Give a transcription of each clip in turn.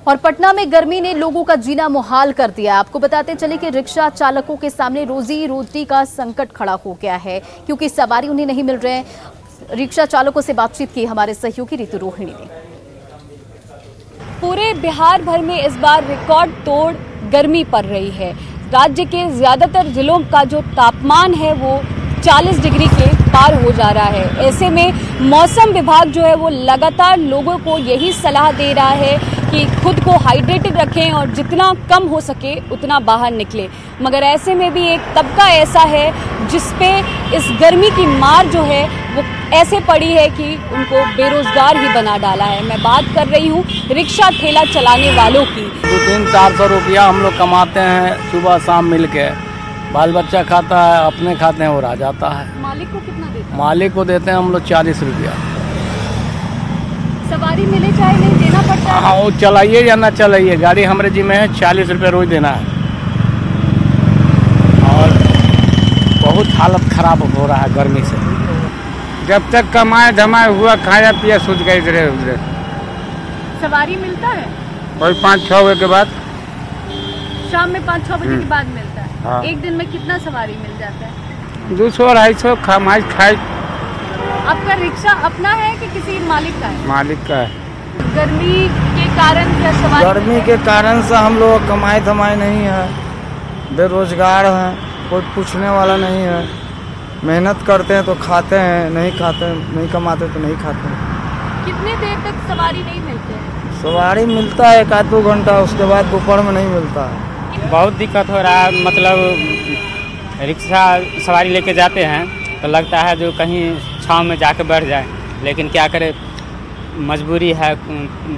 और पटना में गर्मी ने लोगों का जीना मुहाल कर दिया। आपको बताते चले कि रिक्शा चालकों के सामने रोजी रोटी का संकट खड़ा हो गया है क्योंकि सवारी उन्हें नहीं मिल रहे हैं। रिक्शा चालकों से बातचीत की हमारे सहयोगी ऋतु रोहिणी ने। पूरे बिहार भर में इस बार रिकॉर्ड तोड़ गर्मी पड़ रही है। राज्य के ज्यादातर जिलों का जो तापमान है वो 40 डिग्री के पार हो जा रहा है। ऐसे में मौसम विभाग जो है वो लगातार लोगों को यही सलाह दे रहा है कि खुद को हाइड्रेटेड रखें और जितना कम हो सके उतना बाहर निकलें। मगर ऐसे में भी एक तबका ऐसा है जिसपे इस गर्मी की मार जो है वो ऐसे पड़ी है कि उनको बेरोजगार ही बना डाला है। मैं बात कर रही हूँ रिक्शा ठेला चलाने वालों की। 300-400 रुपया हम लोग कमाते हैं, सुबह शाम मिल के बाल बच्चा खाता है, अपने खाते हैं और आ जाता है। मालिक को कितना देते हैं? मालिक को देते हैं हम लोग 40 रुपया। सवारी मिले चाहे नहीं देना पड़ता है? हाँ, वो चलाइए या ना चलाइए, गाड़ी हमारे जिम्मे है, 40 रुपया रोज देना है। और बहुत हालत खराब हो रहा है गर्मी से। जब तक कमाए धमाए हुआ, खाया पिया सूझ गए इधर उधर। सवारी मिलता है कोई 5-6 बजे के बाद, शाम में 5-6 बजे के बाद मिलता है। हाँ। एक दिन में कितना सवारी मिल जाता है? 200-250 खाए खाए। आपका रिक्शा अपना है कि किसी मालिक का है? मालिक का है। गर्मी के कारण क्या सवारी? गर्मी के कारण से हम लोग कमाई धमाई नहीं है, बेरोजगार हैं, कोई पूछने वाला नहीं है। मेहनत करते हैं तो खाते हैं, नहीं खाते नहीं कमाते तो नहीं खाते हैं। कितने देर तक सवारी नहीं मिलते हैं? सवारी मिलता है 1-2 घंटा, उसके बाद दोपहर में नहीं मिलता है। बहुत दिक्कत हो रहा है। मतलब रिक्शा सवारी लेके जाते हैं तो लगता है जो कहीं छाँव में जाके बैठ जाए, लेकिन क्या करें, मजबूरी है।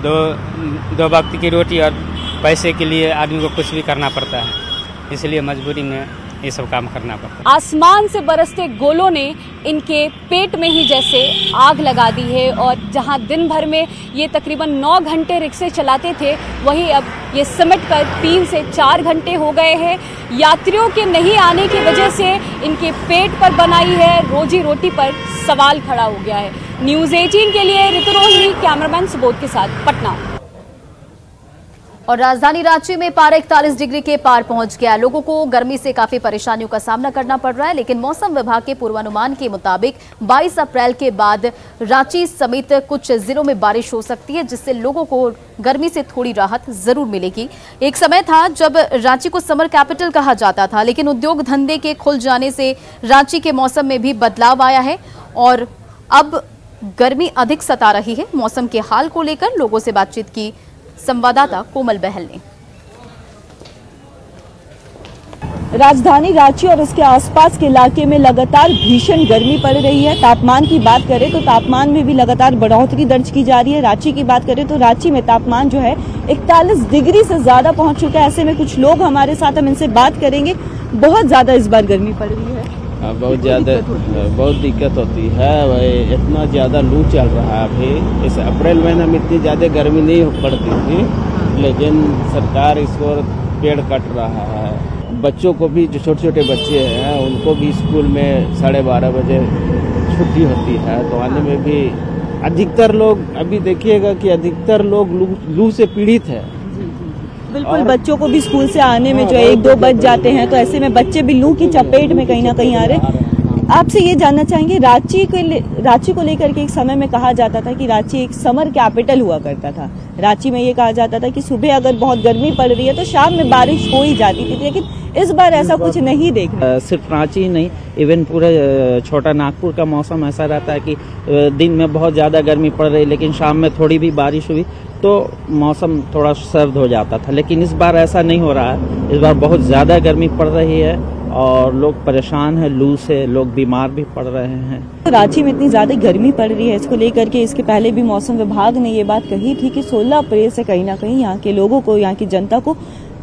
दो वक्त की रोटी और पैसे के लिए आदमी को कुछ भी करना पड़ता है, इसलिए मजबूरी में ये सब काम करना पड़ता है। आसमान से बरसते गोलों ने इनके पेट में ही जैसे आग लगा दी है और जहां दिन भर में ये तकरीबन 9 घंटे रिक्शे चलाते थे, वहीं अब ये सिमट कर 3 से 4 घंटे हो गए हैं। यात्रियों के नहीं आने की वजह से इनके पेट पर बनाई है रोजी रोटी पर सवाल खड़ा हो गया है। न्यूज़ 18 के लिए ऋतु रोहिणी, कैमरामैन सुबोध के साथ, पटना। और राजधानी रांची में पारा 41 डिग्री के पार पहुंच गया। लोगों को गर्मी से काफी परेशानियों का सामना करना पड़ रहा है, लेकिन मौसम विभाग के पूर्वानुमान के मुताबिक 22 अप्रैल के बाद रांची समेत कुछ जिलों में बारिश हो सकती है, जिससे लोगों को गर्मी से थोड़ी राहत जरूर मिलेगी। एक समय था जब रांची को समर कैपिटल कहा जाता था, लेकिन उद्योग धंधे के खुल जाने से रांची के मौसम में भी बदलाव आया है और अब गर्मी अधिक सता रही है। मौसम के हाल को लेकर लोगों से बातचीत की संवाददाता कोमल बहल ने। राजधानी रांची और इसके आसपास के इलाके में लगातार भीषण गर्मी पड़ रही है। तापमान की बात करें तो तापमान में भी लगातार बढ़ोतरी दर्ज की जा रही है। रांची की बात करें तो रांची में तापमान जो है 41 डिग्री से ज्यादा पहुंच चुका है। ऐसे में कुछ लोग हमारे साथ, हम इनसे बात करेंगे। बहुत ज्यादा इस बार गर्मी पड़ रही है। बहुत दिक्कत होती है। इतना ज़्यादा लू चल रहा है अभी। इस अप्रैल महीने में इतनी ज़्यादा गर्मी नहीं पड़ती थी, लेकिन सरकार इसको पेड़ कट रहा है। बच्चों को भी, जो छोटे छोटे बच्चे हैं, उनको भी स्कूल में 12:30 बजे छुट्टी होती है, तो आने में भी अधिकतर लोग, अभी देखिएगा कि अधिकतर लोग लू से पीड़ित है। बिल्कुल, बच्चों को भी स्कूल से आने में जो 1-2 बज जाते हैं, तो ऐसे में बच्चे भी लू की चपेट में कहीं ना कहीं आ रहे हैं। आपसे ये जानना चाहेंगे, रांची को लेकर के एक समय में कहा जाता था कि रांची एक समर कैपिटल हुआ करता था। रांची में ये कहा जाता था कि सुबह अगर बहुत गर्मी पड़ रही है तो शाम में बारिश हो ही जाती थी, लेकिन इस बार ऐसा कुछ नहीं देखा। सिर्फ रांची ही नहीं, इवन पूरे छोटा नागपुर का मौसम ऐसा रहता है कि दिन में बहुत ज़्यादा गर्मी पड़ रही, लेकिन शाम में थोड़ी भी बारिश हुई तो मौसम थोड़ा सर्द हो जाता था। लेकिन इस बार ऐसा नहीं हो रहा है। इस बार बहुत ज़्यादा गर्मी पड़ रही है और लोग परेशान हैं लू से, लोग बीमार भी पड़ रहे हैं। रांची में इतनी ज्यादा गर्मी पड़ रही है, इसको लेकर के इसके पहले भी मौसम विभाग ने ये बात कही थी कि 16 अप्रैल से कहीं ना कहीं यहाँ के लोगों को, यहाँ की जनता को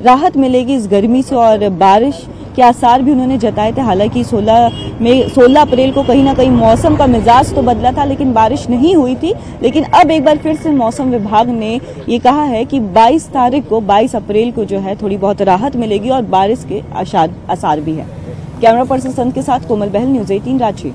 राहत मिलेगी इस गर्मी से, और बारिश के आसार भी उन्होंने जताए थे। हालांकि 16 अप्रैल को कहीं ना कहीं मौसम का मिजाज तो बदला था, लेकिन बारिश नहीं हुई थी। लेकिन अब एक बार फिर से मौसम विभाग ने ये कहा है कि 22 अप्रैल को जो है थोड़ी बहुत राहत मिलेगी और बारिश के आसार भी है। कैमरा पर्सन संत के साथ कोमल बहल, न्यूज़ 18 रांची।